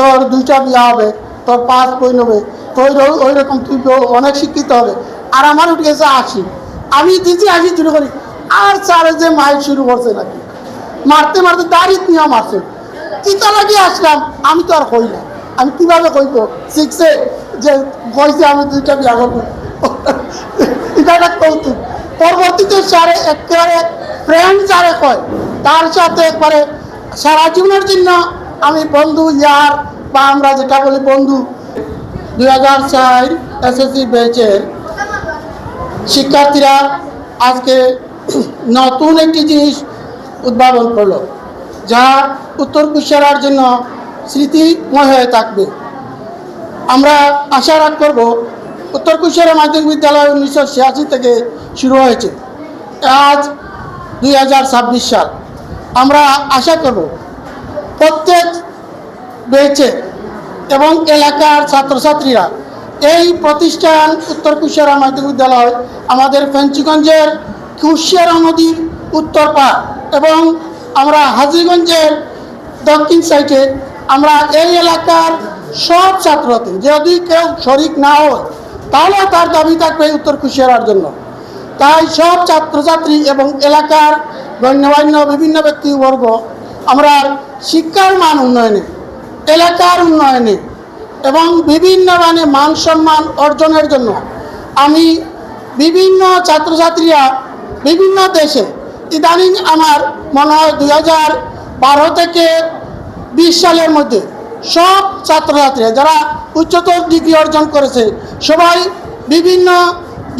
তোর 2টা বিয়া হবে, তোর 5 বই নেবে, তো ওই রকম তুই অনেক শিক্ষিত হবে। আর আমার উঠে গেছে 80। আমি দিদি 80 শুরু করি, আর স্যারে যে মাইল শুরু করছে নাকি, মারতে মারতে দাঁড়িয়ে নিয়ে মারছে। কিতা লাগিয়ে আসলাম, আমি তো আর কই না। আমি কিভাবে কইব 6-এ যে কইছে আমি 2টা বিয়া করবো? এটা একটা কৌতুক। পরবর্তীতে স্যারে একেবারে ফ্রেন্ড যারে কয় তার সাথে একবারে সারা জীবনের জন্য আমি বন্ধু, ইয়ার বা আমরা যেটা বলি বন্ধু। 2004 এসএসসি ব্যাচের শিক্ষার্থীরা আজকে নতুন একটি জিনিস উদ্ভাবন করলো, যা উত্তর কুশিয়ারার জন্য স্মৃতিময় হয়ে থাকবে। আমরা আশা রাখ করব, উত্তর কুশিয়ারা মাধ্যমিক বিদ্যালয় 1986 থেকে শুরু হয়েছে, আজ 2026 সাল। আমরা আশা করব প্রত্যেক বেচে এবং এলাকার ছাত্রছাত্রীরা এই প্রতিষ্ঠান উত্তর কুশিয়ারা মাধ্যমিক বিদ্যালয় আমাদের ফেঞ্চিগঞ্জের কুশিয়ারা নদীর উত্তর পার এবং আমরা হাজীগঞ্জের দক্ষিণ সাইডে আমরা এই এলাকার সব ছাত্রতে যদি কেউ শরিক না হয় তাহলে তার দাবি থাকবে উত্তর কুশিয়ারার জন্য। তাই সব ছাত্রছাত্রী এবং এলাকার গণ্যমান্য বিভিন্ন ব্যক্তিবর্গ আমরা শিক্ষার মান উন্নয়নে, এলাকার উন্নয়নে এবং বিভিন্ন মানে মান সম্মান অর্জনের জন্য আমি বিভিন্ন ছাত্রছাত্রীরা বিভিন্ন দেশে ইদানিং আমার মনে হয় 2012 থেকে 20 সালের মধ্যে সব ছাত্রছাত্রীরা যারা উচ্চতর ডিগ্রি অর্জন করেছে সবাই বিভিন্ন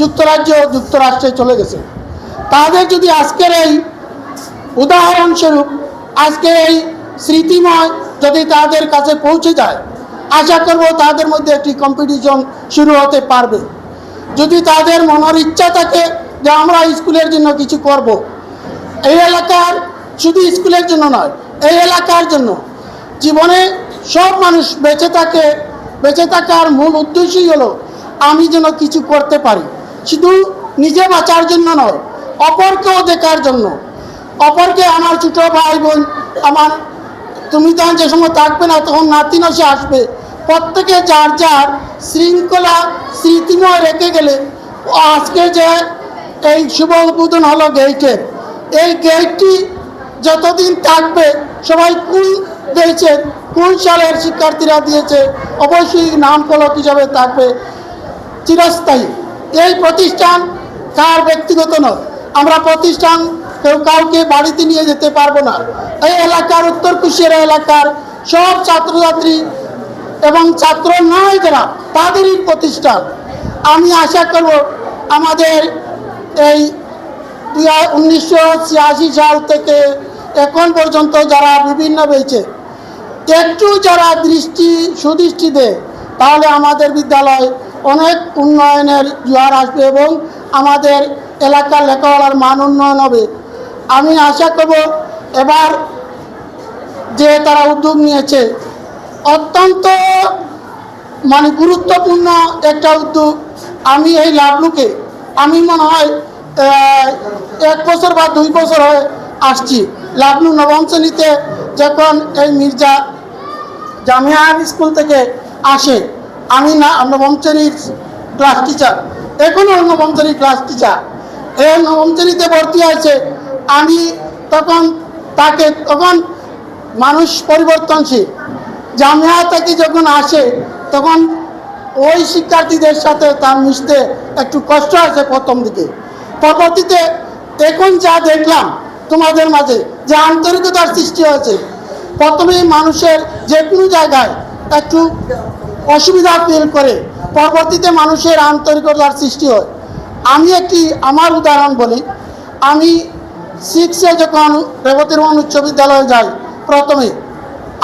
যুক্তরাজ্য যুক্তরাষ্ট্রে চলে গেছে। তাদের যদি আজকের এই উদাহরণস্বরূপ আজকের এই স্মৃতিময় যদি তাদের কাছে পৌঁছে যায়, আশা করব তাদের মধ্যে একটি কম্পিটিশন শুরু হতে পারবে। যদি তাদের মনের ইচ্ছা থাকে যে আমরা স্কুলের জন্য কিছু করব, এই এলাকার শুধু স্কুলের জন্য নয়, এই এলাকার জন্য জীবনে সব মানুষ বেঁচে থাকার মূল উদ্দেশ্যই হলো আমি যেন কিছু করতে পারি, শুধু নিজে বাঁচার জন্য নয়, অপরকেও দেখার জন্য। অপরকে আমার ছোটো ভাই বোন, আমার তুমি তখন যে সময় থাকবে না তখন নাতিন সে আসবে, প্রত্যেকে যার যার শৃঙ্খলা স্মৃতিময় রেখে গেলে আজকে যে এই শুভ উদ্বোধন হলো গেটের, এই গেটটি যতদিন থাকবে সবাই কোন দিয়েছে, কোন সালের শিক্ষার্থীরা দিয়েছে, অবশ্যই নাম ফলক হিসাবে থাকবে চিরস্থায়ী। এই প্রতিষ্ঠান কার ব্যক্তিগত নয়, আমরা প্রতিষ্ঠান কেউ কাউকে বাড়িতে নিয়ে যেতে পারবো না। এই এলাকার উত্তর কুশিয়ারা এলাকার সব ছাত্রছাত্রী এবং ছাত্র নয় যারা তাদেরই প্রতিষ্ঠান। আমি আশা করব আমাদের এই 1986 সাল থেকে এখন পর্যন্ত যারা বিভিন্ন বেঁচে একটু যারা সুদৃষ্টি দেয় তাহলে আমাদের বিদ্যালয় অনেক উন্নয়নের জোয়ার আসবে এবং আমাদের এলাকার লেখাপড়ার মান উন্নয়ন হবে। আমি আশা করব এবার যে তারা উদ্যোগ নিয়েছে অত্যন্ত মানে গুরুত্বপূর্ণ একটা উদ্যোগ। আমি এই লাভলুকে আমি মনে হয় 1 বছর বা 2 বছর হয়ে আসছি। লাভলু নবম শ্রেণীতে যখন এই মির্জা জামিয়া স্কুল থেকে আসে, আমি না নবম শ্রেণীর ক্লাস টিচার, এখনও নবম শ্রেণীর ক্লাস টিচার, এই নবম শ্রেণীতে ভর্তি হয়েছে। আমি তখন মানুষ পরিবর্তনশীল, জামিয়া থেকে যখন আসে তখন ওই শিক্ষার্থীদের সাথে তার মিশতে একটু কষ্ট আছে প্রথম দিকে। পরবর্তীতে এখন যা দেখলাম তোমাদের মাঝে যে আন্তরিকতার সৃষ্টি হয়েছে, প্রথমেই মানুষের যে কোনো জায়গায় একটু অসুবিধা ফিল করে, পরবর্তীতে মানুষের আন্তরিকতার সৃষ্টি হয়। আমি আমার উদাহরণ বলি, আমি 6-এ যখন রেবতী রহমান উচ্চ বিদ্যালয়ে যাই, প্রথমে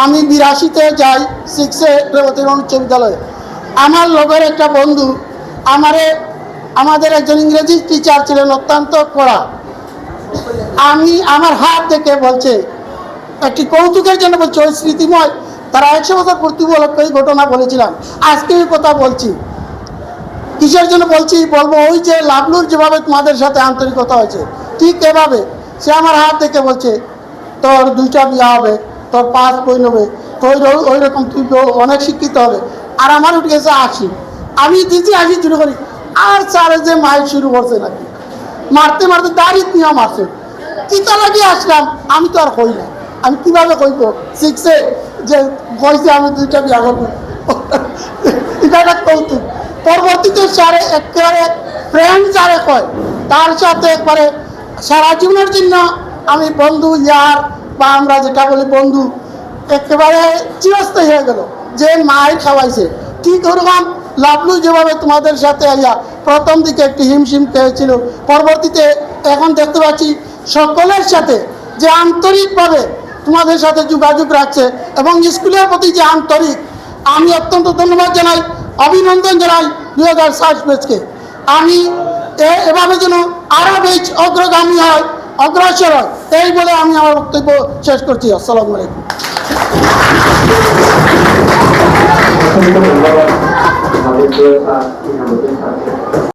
আমি 82-তে যাই 6-এ রেবতী রহমান উচ্চ বিদ্যালয়ে। আমার লগের একটা বন্ধু আমাদের একজন ইংরেজি টিচার ছিলেন, অত্যন্ত কড়া। আমার হাত দেখে বলছে, একটি কৌতুকের জন্য বলছে, ওই স্মৃতিময় তারা 100 বছর পূর্তি উপলক্ষে এই ঘটনা বলেছিলাম, আজকে এই কথা বলছি। কিসের জন্য বলবো ওই যে লাভলুর যেভাবে তোমাদের সাথে আন্তরিকতা হয়েছে ঠিক এভাবে সে আমার হাত দেখে বলছে, তোর 2টা বিয়া হবে, তোর 5 বই নেবে, ওই রকম তুই অনেক শিক্ষিত হবে। আর আমার উঠে গেছে 80, আমি দিদি 80 শুরু করি, আর স্যারে যে মাইল শুরু করছে নাকি, মারতে মারতে দাঁড়িয়ে নিয়ে মারছে, কিতা লাগিয়ে আসলাম, আমি তো আর কই না, আমি কিভাবে কইব 6-এ যে কইছে আমি 2টা বিয়া করবো, এটা একটা কৌতুক। পরবর্তীতে স্যারে একেবারে ফ্রেন্ড যারে কয় তার সাথে একবারে সারা জীবনের জন্য আমি বন্ধু, ইয়ার বা আমরা যেটা বলি বন্ধু, একেবারে চিরস্থায়ী হয়ে গেল। যে মাই খাওয়াইছে ঠিক ওরকম লাভলু যেভাবে তোমাদের সাথে আইয়া প্রথম দিকে একটি হিমশিম খেয়েছিল, পরবর্তীতে এখন দেখতে পাচ্ছি সকলের সাথে যে আন্তরিকভাবে তোমাদের সাথে যোগাযোগ রাখছে এবং স্কুলের প্রতি যে আন্তরিক, আমি অত্যন্ত ধন্যবাদ জানাই, অভিনন্দন জানাই 2007 ব্যাচকে। আমি এভাবে যেন আরও বেশ অগ্রগামী হয়, অগ্রসর হয়, এই বলে আমি আমার বক্তব্য শেষ করছি। আসসালামু আলাইকুম। ধন্যবাদ আমাদের